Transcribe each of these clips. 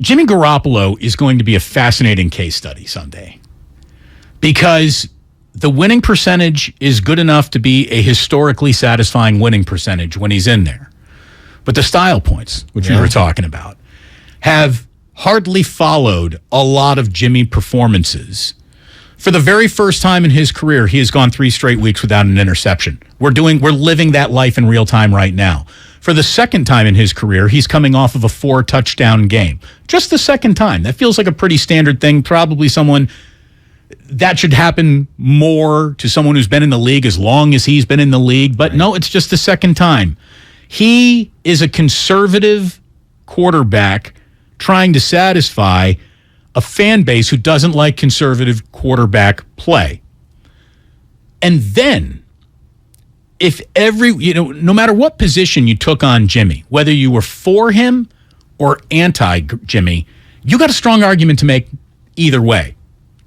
Jimmy Garoppolo is going to be a fascinating case study someday because the winning percentage is good enough to be a historically satisfying winning percentage when he's in there. But the style points, which we were talking about, have hardly followed a lot of Jimmy performances. For the very first time in his career, he has gone 3 straight weeks without an interception. We're living that life in real time right now. For the second time in his career, he's coming off of a 4-touchdown game. Just the second time. That feels like a pretty standard thing. Probably someone that should happen more to someone who's been in the league as long as he's been in the league. But no, it's just the second time. He is a conservative quarterback trying to satisfy a fan base who doesn't like conservative quarterback play. And then, if no matter what position you took on Jimmy, whether you were for him or anti-Jimmy, you got a strong argument to make either way.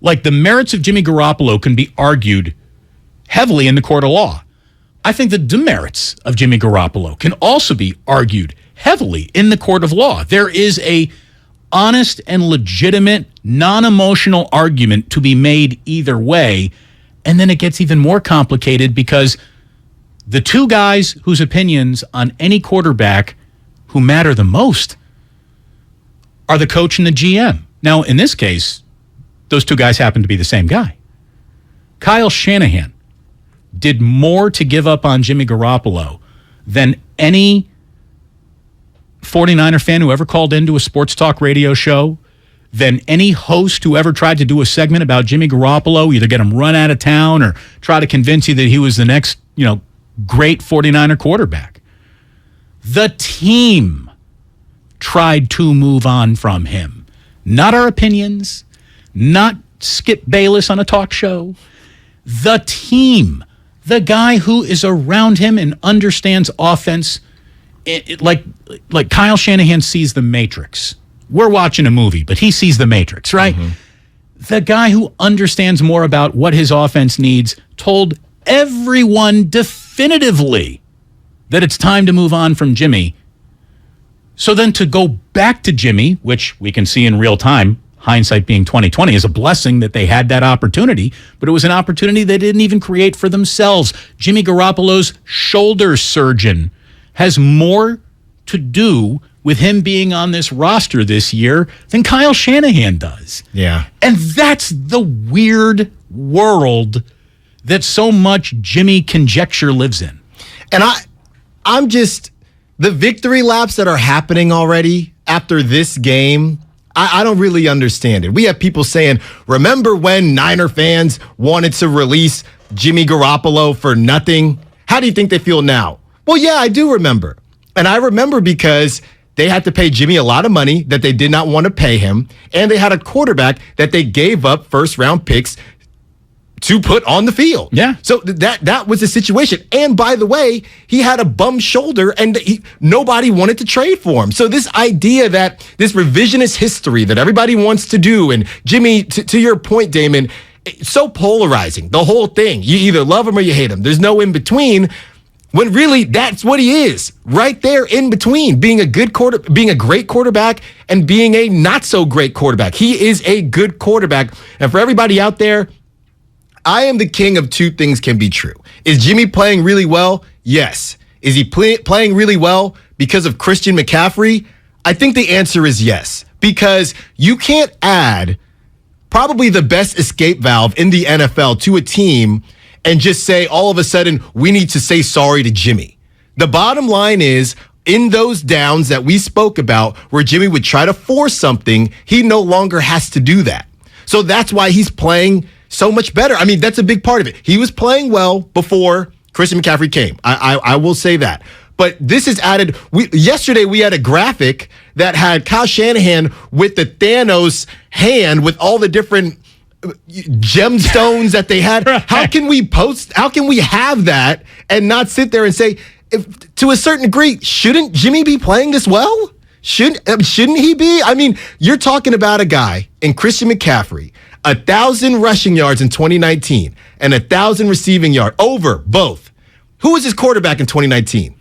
Like, the merits of Jimmy Garoppolo can be argued heavily in the court of law. I think the demerits of Jimmy Garoppolo can also be argued heavily in the court of law. There is a honest and legitimate, non-emotional argument to be made either way, and then it gets even more complicated because the two guys whose opinions on any quarterback who matter the most are the coach and the GM. Now, in this case, those two guys happen to be the same guy. Kyle Shanahan did more to give up on Jimmy Garoppolo than any 49er fan who ever called into a sports talk radio show, than any host who ever tried to do a segment about Jimmy Garoppolo, either get him run out of town or try to convince you that he was the next, great 49er quarterback. The team tried to move on from him. Not our opinions, not Skip Bayless on a talk show. The team, the guy who is around him and understands offense, like Kyle Shanahan sees the Matrix. We're watching a movie, but he sees the Matrix, right? Mm-hmm. The guy who understands more about what his offense needs told everyone definitively that it's time to move on from Jimmy. So then to go back to Jimmy, which we can see in real time, hindsight being 2020, is a blessing that they had that opportunity, but it was an opportunity they didn't even create for themselves. Jimmy Garoppolo's shoulder surgeon has more to do with him being on this roster this year than Kyle Shanahan does. Yeah. And that's the weird world that so much Jimmy conjecture lives in. And I'm just, the victory laps that are happening already after this game, I don't really understand it. We have people saying, remember when Niner fans wanted to release Jimmy Garoppolo for nothing? How do you think they feel now? Well, yeah, I do remember. And I remember because they had to pay Jimmy a lot of money that they did not want to pay him, and they had a quarterback that they gave up first-round picks to put on the field. Yeah. So that was the situation. And by the way, he had a bum shoulder, and nobody wanted to trade for him. So this idea that this revisionist history that everybody wants to do, and Jimmy, to your point, Damon, it's so polarizing, the whole thing. You either love him or you hate him. There's no in between. When really that's what he is, right there in between, being a great quarterback and being a not so great quarterback. He is a good quarterback. And for everybody out there, I am the king of two things can be true. Is Jimmy playing really well? Yes. Is he playing really well because of Christian McCaffrey? I think the answer is yes, because you can't add probably the best escape valve in the NFL to a team and just say all of a sudden we need to say sorry to Jimmy. The bottom line is, in those downs that we spoke about where Jimmy would try to force something, he no longer has to do that. So that's why he's playing so much better. I mean, that's a big part of it. He was playing well before Christian McCaffrey came. I will say that. But this is added. Yesterday we had a graphic that had Kyle Shanahan with the Thanos hand with all the different gemstones that they had. Right. How can we have that and not sit there and say, to a certain degree, shouldn't Jimmy be playing this well? Shouldn't he be? I mean, you're talking about a guy in Christian McCaffrey, 1,000 rushing yards in 2019 and 1,000 receiving yards over both. Who was his quarterback in 2019?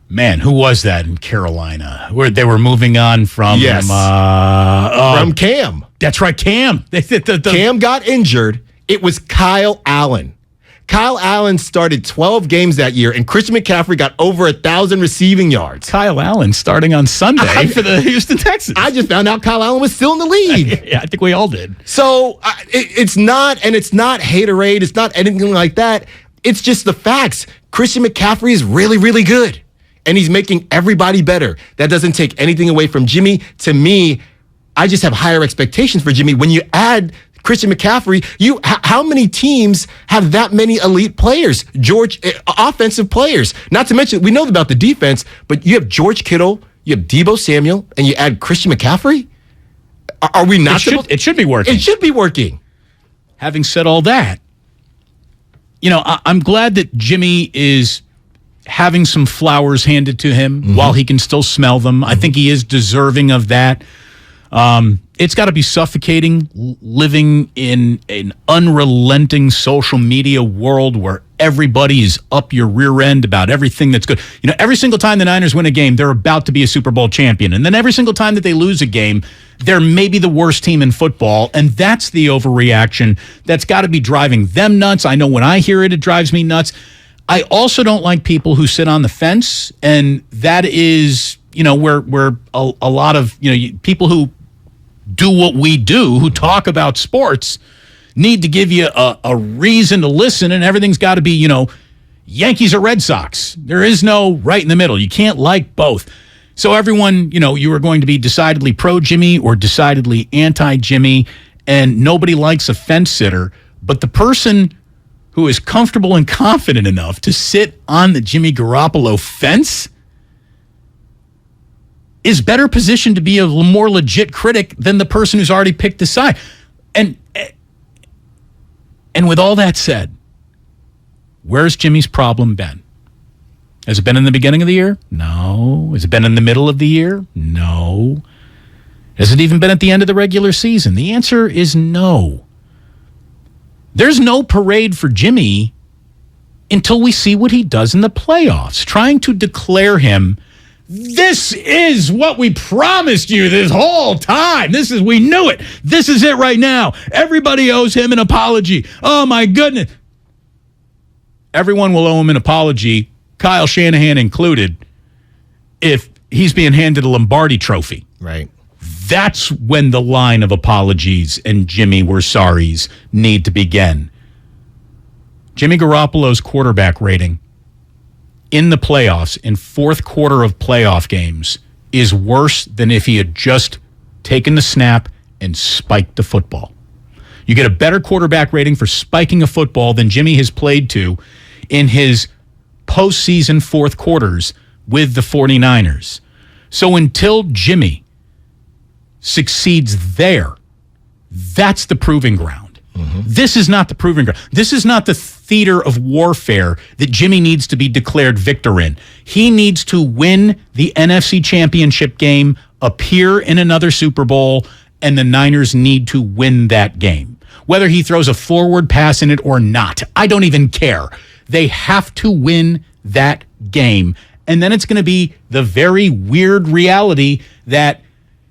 Man, who was that in Carolina? Where they were moving on from? Yes. From Cam. That's right, Cam. Cam got injured. It was Kyle Allen. Kyle Allen started 12 games that year, and Christian McCaffrey got over 1,000 receiving yards. Kyle Allen starting on Sunday for the Houston Texans. I just found out Kyle Allen was still in the league. Yeah, I think we all did. So it's not haterade. It's not anything like that. It's just the facts. Christian McCaffrey is really, really good, and he's making everybody better. That doesn't take anything away from Jimmy. To me, I just have higher expectations for Jimmy. When you add Christian McCaffrey, how many teams have that many elite players? Offensive players. Not to mention, we know about the defense, but you have George Kittle, you have Deebo Samuel, and you add Christian McCaffrey? Are we not? It should be working. It should be working. Having said all that, I'm glad that Jimmy is having some flowers handed to him while he can still smell them. I think he is deserving of that. It's got to be suffocating living in an unrelenting social media world where everybody is up your rear end about everything that's good. Every single time the Niners win a game, they're about to be a Super Bowl champion. And then every single time that they lose a game, they're maybe the worst team in football. And that's the overreaction that's got to be driving them nuts. I know when I hear it, it drives me nuts. I also don't like people who sit on the fence. And that is, where a lot of, people who do what we do, who talk about sports, need to give you a reason to listen, and everything's got to be, Yankees or Red Sox. There is no right in the middle. You can't like both. So everyone, you are going to be decidedly pro-Jimmy or decidedly anti-Jimmy, and nobody likes a fence sitter. But the person who is comfortable and confident enough to sit on the Jimmy Garoppolo fence is better positioned to be a more legit critic than the person who's already picked a side. And with all that said, where's Jimmy's problem been? Has it been in the beginning of the year? No. Has it been in the middle of the year? No. Has it even been at the end of the regular season? The answer is no. There's no parade for Jimmy until we see what he does in the playoffs, trying to declare him, this is what we promised you this whole time. We knew it. This is it right now. Everybody owes him an apology. Oh, my goodness. Everyone will owe him an apology, Kyle Shanahan included, if he's being handed a Lombardi trophy. Right. That's when the line of apologies and Jimmy, we're sorries need to begin. Jimmy Garoppolo's quarterback rating in the playoffs, in fourth quarter of playoff games, is worse than if he had just taken the snap and spiked the football. You get a better quarterback rating for spiking a football than Jimmy has played to in his postseason fourth quarters with the 49ers. So until Jimmy succeeds there, that's the proving ground. This is not the proving ground. This is not the theater of warfare that Jimmy needs to be declared victor in. He needs to win the NFC Championship game, appear in another Super Bowl, and the Niners need to win that game. Whether he throws a forward pass in it or not, I don't even care. They have to win that game. And then it's going to be the very weird reality that,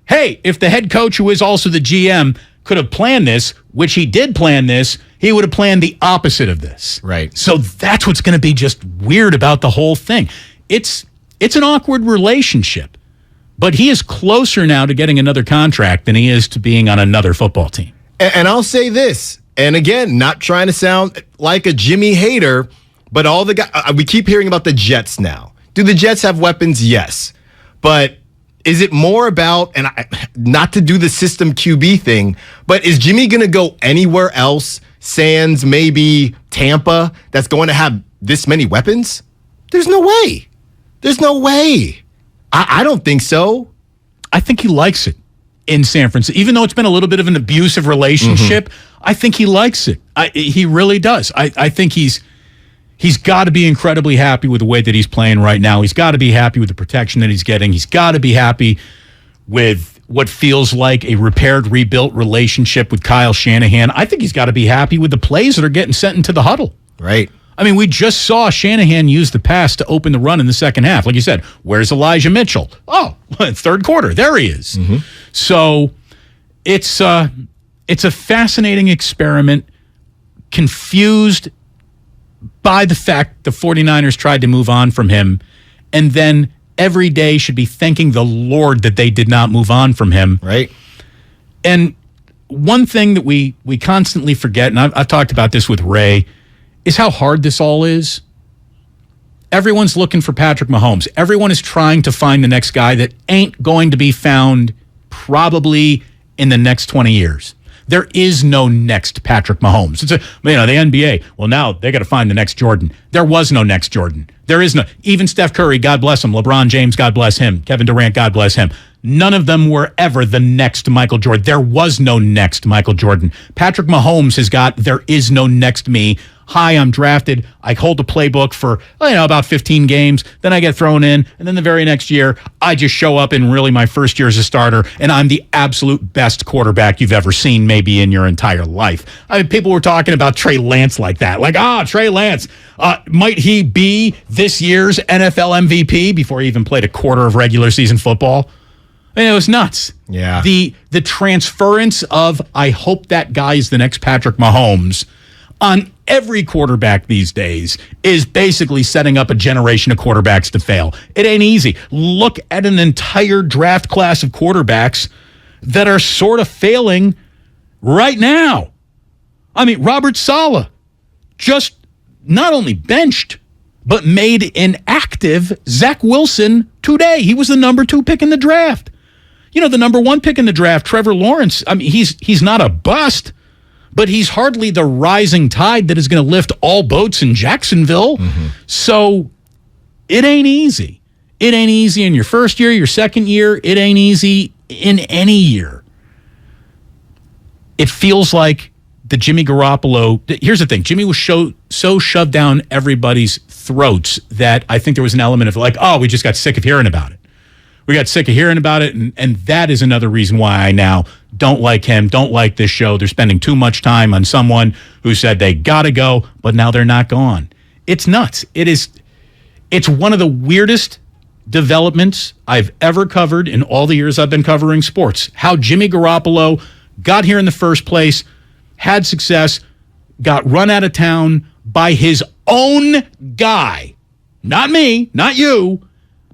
hey, if the head coach, who is also the GM, could have planned this, which he did plan this, he would have planned the opposite of this. Right. So that's what's going to be just weird about the whole thing. It's an awkward relationship, but he is closer now to getting another contract than he is to being on another football team. And I'll say this, and again, not trying to sound like a Jimmy hater, but all the guys, we keep hearing about the Jets now. Do the Jets have weapons? Yes. But is it more about, and not to do the system QB thing, but is Jimmy going to go anywhere else, sans maybe Tampa, that's going to have this many weapons? There's no way. There's no way. I don't think so. I think he likes it in San Francisco. Even though it's been a little bit of an abusive relationship, I think he likes it. He really does. I think he's got to be incredibly happy with the way that he's playing right now. He's got to be happy with the protection that he's getting. He's got to be happy with what feels like a repaired, rebuilt relationship with Kyle Shanahan. I think he's got to be happy with the plays that are getting sent into the huddle. Right. I mean, we just saw Shanahan use the pass to open the run in the second half. Like you said, where's Elijah Mitchell? Oh, third quarter. There he is. Mm-hmm. So it's a fascinating experiment, confused by the fact the 49ers tried to move on from him, and then every day should be thanking the Lord that they did not move on from him. Right. And one thing that we constantly forget, and I've talked about this with Ray, is how hard this all is. Everyone's looking for Patrick Mahomes. Everyone is trying to find the next guy that ain't going to be found probably in the next 20 years. There is no next Patrick Mahomes. It's the NBA. Well, now they got to find the next Jordan. There was no next Jordan. There is no. Even Steph Curry, God bless him. LeBron James, God bless him. Kevin Durant, God bless him. None of them were ever the next Michael Jordan. There was no next Michael Jordan. Patrick Mahomes has got, there is no next me. Hi, I'm drafted. I hold the playbook for about 15 games. Then I get thrown in. And then the very next year, I just show up in really my first year as a starter. And I'm the absolute best quarterback you've ever seen maybe in your entire life. I mean, people were talking about Trey Lance like that. Like, Trey Lance, might he be this year's NFL MVP before he even played a quarter of regular season football? I mean, it was nuts. Yeah. The transference of, I hope that guy is the next Patrick Mahomes on every quarterback these days is basically setting up a generation of quarterbacks to fail. It ain't easy. Look at an entire draft class of quarterbacks that are sort of failing right now. I mean, Robert Saleh just not only benched, but made inactive Zach Wilson today. He was the number 2 pick in the draft. The number 1 pick in the draft, Trevor Lawrence, I mean, he's not a bust, but he's hardly the rising tide that is going to lift all boats in Jacksonville. Mm-hmm. So it ain't easy. It ain't easy in your first year, your second year. It ain't easy in any year. It feels like the Jimmy Garoppolo. Here's the thing. Jimmy was so shoved down everybody's throats that I think there was an element of like, we just got sick of hearing about it. We got sick of hearing about it, and that is another reason why I now don't like him, don't like this show. They're spending too much time on someone who said they got to go, but now they're not gone. It's nuts. It's one of the weirdest developments I've ever covered in all the years I've been covering sports. How Jimmy Garoppolo got here in the first place, had success, got run out of town by his own guy. Not me, not you.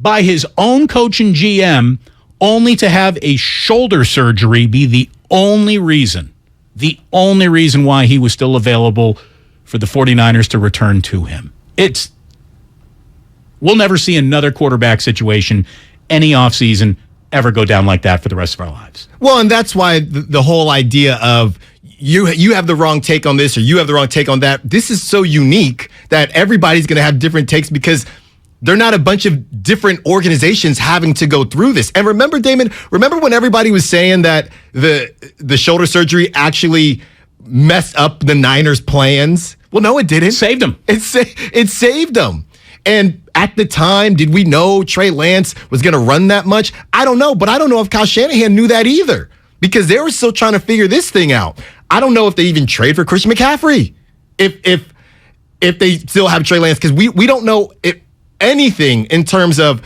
By his own coach and GM, only to have a shoulder surgery be the only reason why he was still available for the 49ers to return to him. We'll never see another quarterback situation any offseason ever go down like that for the rest of our lives. Well, and that's why the whole idea of you have the wrong take on this or you have the wrong take on that, this is so unique that everybody's going to have different takes because they're not a bunch of different organizations having to go through this. And remember, Damon, when everybody was saying that the shoulder surgery actually messed up the Niners' plans? Well, no, it didn't. Saved them. It saved them. And at the time, did we know Trey Lance was going to run that much? I don't know, but I don't know if Kyle Shanahan knew that either because they were still trying to figure this thing out. I don't know if they even trade for Christian McCaffrey if they still have Trey Lance because we don't know anything in terms of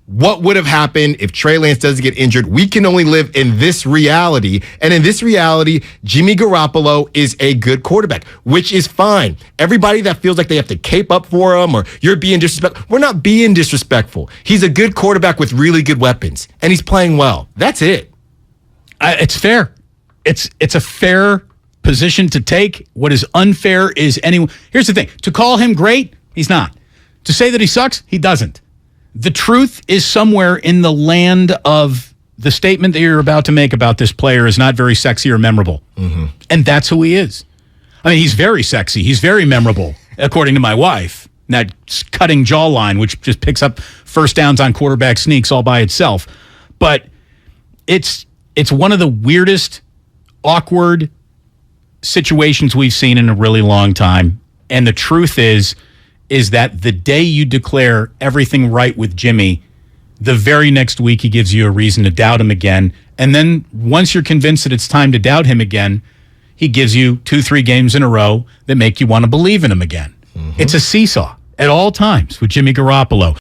what would have happened if Trey Lance doesn't get injured. We can only live in this reality. And in this reality, Jimmy Garoppolo is a good quarterback, which is fine. Everybody that feels like they have to cape up for him or you're being disrespectful, we're not being disrespectful. He's a good quarterback with really good weapons, and he's playing well. That's it. It's fair. It's a fair position to take. What is unfair is anyone. Here's the thing. To call him great, he's not. To say that he sucks, he doesn't. The truth is somewhere in the land of the statement that you're about to make about this player is not very sexy or memorable. Mm-hmm. And that's who he is. I mean, he's very sexy. He's very memorable, according to my wife. That cutting jawline, which just picks up first downs on quarterback sneaks all by itself. But it's one of the weirdest, awkward situations we've seen in a really long time. And the truth is that the day you declare everything right with Jimmy, the very next week he gives you a reason to doubt him again. And then once you're convinced that it's time to doubt him again, he gives you 2-3 games in a row that make you want to believe in him again. It's a seesaw at all times with Jimmy Garoppolo.